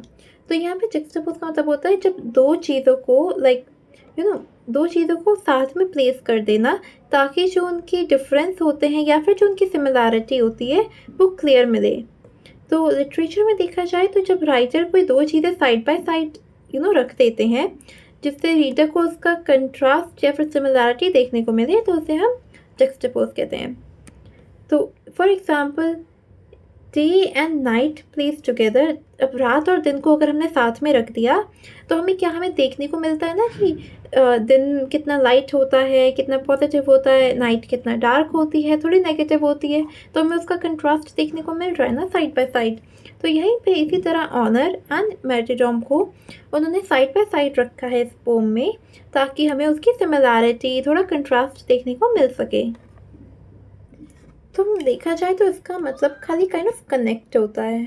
S1: तो यहाँ पे juxtapose का मतलब होता है जब दो चीज़ों को दो चीज़ों को साथ में प्लेस कर देना, ताकि जो उनके डिफरेंस होते हैं या फिर जो उनकी सिमिलैरिटी होती है वो क्लियर मिले। तो लिटरेचर में देखा जाए तो जब राइटर कोई दो चीज़ें साइड बाय साइड रख देते हैं, जिससे रीडर को उसका कंट्रास्ट या फिर सिमिलैरिटी देखने को मिले, तो उसे हम juxtapose कहते हैं। तो for example, day and night place together, अब रात और दिन को अगर हमने साथ में रख दिया तो हमें देखने को मिलता है ना कि दिन कितना लाइट होता है, कितना पॉजिटिव होता है, नाइट कितना डार्क होती है, थोड़ी नेगेटिव होती है, तो हमें उसका कंट्रास्ट देखने को मिल रहा है ना साइड बाय साइड। तो यहीं पे इसी तरह ऑनर एंड मैरिडम को उन्होंने साइड बाय साइड रखा है इस पोम में, ताकि हमें उसकी सिमिलैरिटी, थोड़ा कंट्रास्ट देखने को मिल सके। तो देखा जाए तो इसका मतलब खाली काइंड ऑफ कनेक्ट होता है।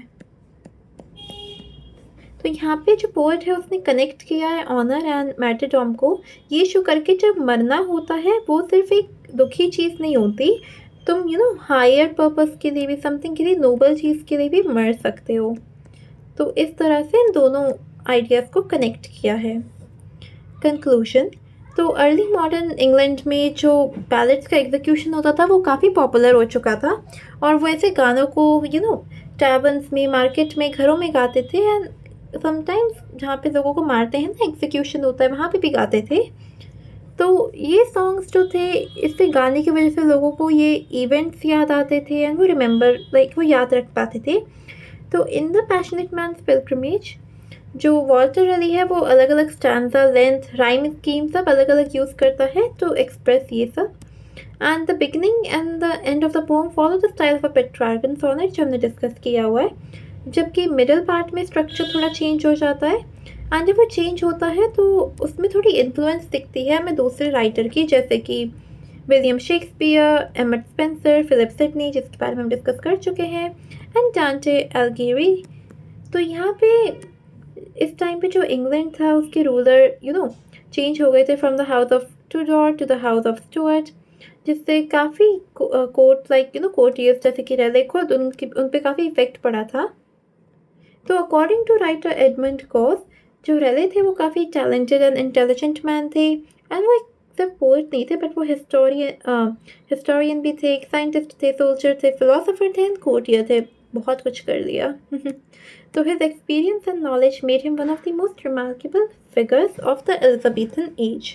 S1: तो यहाँ पे जो पोएट है उसने कनेक्ट किया है ऑनर एंड मैरिडम को, ये शो करके जब मरना होता है वो सिर्फ एक दुखी चीज़ नहीं होती, तुम हायर पर्पस के लिए भी, समथिंग के लिए, नोबल चीज़ के लिए भी मर सकते हो। तो इस तरह से इन दोनों आइडियाज़ को कनेक्ट किया है। कंक्लूजन, तो अर्ली मॉडर्न इंग्लैंड में जो बैलेट्स का एग्जीक्यूशन होता था वो काफ़ी पॉपुलर हो चुका था, और वो ऐसे गानों को टैवर्न्स में, मार्केट में, घरों में गाते थे, एंड समटाइम्स जहाँ पे लोगों को मारते हैं ना, एग्जीक्यूशन होता है, वहाँ पे भी गाते थे। तो ये सॉन्ग्स जो थे, इससे गाने की वजह से लोगों को ये इवेंट्स याद आते थे, एंड वो रिमेंबर, वो याद रख पाते थे। तो in the passionate man's pilgrimage, जो वॉल्टर रैली है वो अलग अलग स्टैंजा, लेंथ, राइम स्कीम सब अलग अलग यूज़ करता है टू एक्सप्रेस ये सब। And the beginning and the end of the poem follow the style of a Petrarchan sonnet, जो हमने डिस्कस किया हुआ है, जबकि मिडिल पार्ट में स्ट्रक्चर थोड़ा चेंज हो जाता है। एंड जब वो चेंज होता है तो उसमें थोड़ी इन्फ्लुएंस दिखती है हमें दूसरे राइटर की, जैसे कि William Shakespeare, Edmund Spenser, Philip Sidney, जिसके बारे में हम डिस्कस कर चुके हैं, एंड डांटे एलिगीरी। तो यहाँ पे इस टाइम पे जो इंग्लैंड था उसके रूलर चेंज हो गए थे from the house of Tudor to the house of Stuart, जिससे काफ़ी कोर्ट कोर्टियर्स जैसे कि रेले खुद उन पे काफ़ी इफेक्ट पड़ा था। तो according to writer Edmund Gosse, जो रेले थे वो काफ़ी टैलेंटेड एंड इंटेलिजेंट मैन थे, एंड वो सिर्फ पोएट नहीं थे बट वो हिस्टोरियन भी थे, साइंटिस्ट थे, सोल्जर थे, फिलोसोफर थे, एंड कोर्टियर थे, बहुत कुछ कर लिया। So his experience and knowledge made him one of the most remarkable figures of the Elizabethan age.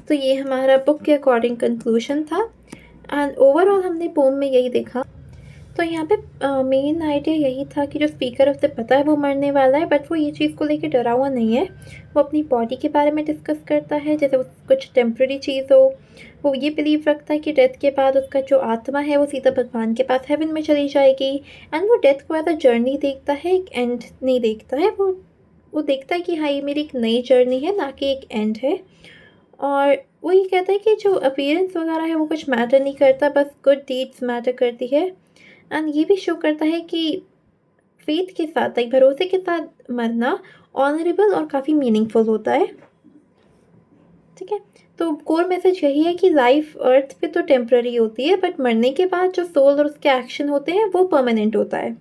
S1: तो ये हमारा बुक के अकॉर्डिंग कंक्लूजन था, एंड ओवरऑल हमने पोम में यही देखा। तो यहाँ पे मेन आइडिया यही था कि जो स्पीकर उसे पता है वो मरने वाला है, बट वो ये चीज़ को लेकर डरा हुआ नहीं है। वो अपनी बॉडी के बारे में डिस्कस करता है, जैसे वो कुछ टेम्प्रेरी चीज़ हो। वो ये बिलीव रखता है कि डेथ के बाद उसका जो आत्मा है वो सीधा भगवान के पास हेवन में चली जाएगी, एंड वो डेथ को एज अ जर्नी देखता है, एक एंड नहीं देखता है। वो देखता है कि हाँ, ये मेरी एक नई जर्नी है, ना कि एक एंड है। और वो ये कहता है कि जो अपीयरेंस वगैरह है वो कुछ मैटर नहीं करता, बस गुड डीड्स मैटर करती है। एंड ये भी शो करता है कि फेथ के साथ, भरोसे के साथ मरना ऑनरेबल और काफ़ी मीनिंगफुल होता है। ठीक है, तो कोर मैसेज यही है कि लाइफ अर्थ पे तो टेम्प्ररी होती है, बट मरने के बाद जो सोल और उसके एक्शन होते हैं वो परमानेंट होता है।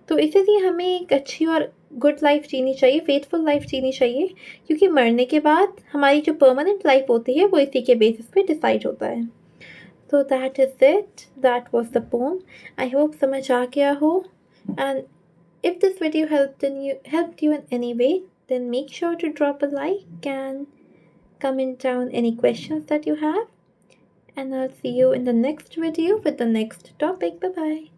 S1: तो इसीलिए हमें एक अच्छी और गुड लाइफ जीनी चाहिए, फेथफुल लाइफ जीनी चाहिए, क्योंकि मरने के बाद हमारी जो परमानेंट लाइफ होती है वो इसी के बेसिस पे डिसाइड होता है। So that is it. That was the poem. I hope समझ आ गया हो. And if this video helped you in any way, then make sure to drop a like and comment down any questions that you have. And I'll see you in the next video with the next topic. Bye bye.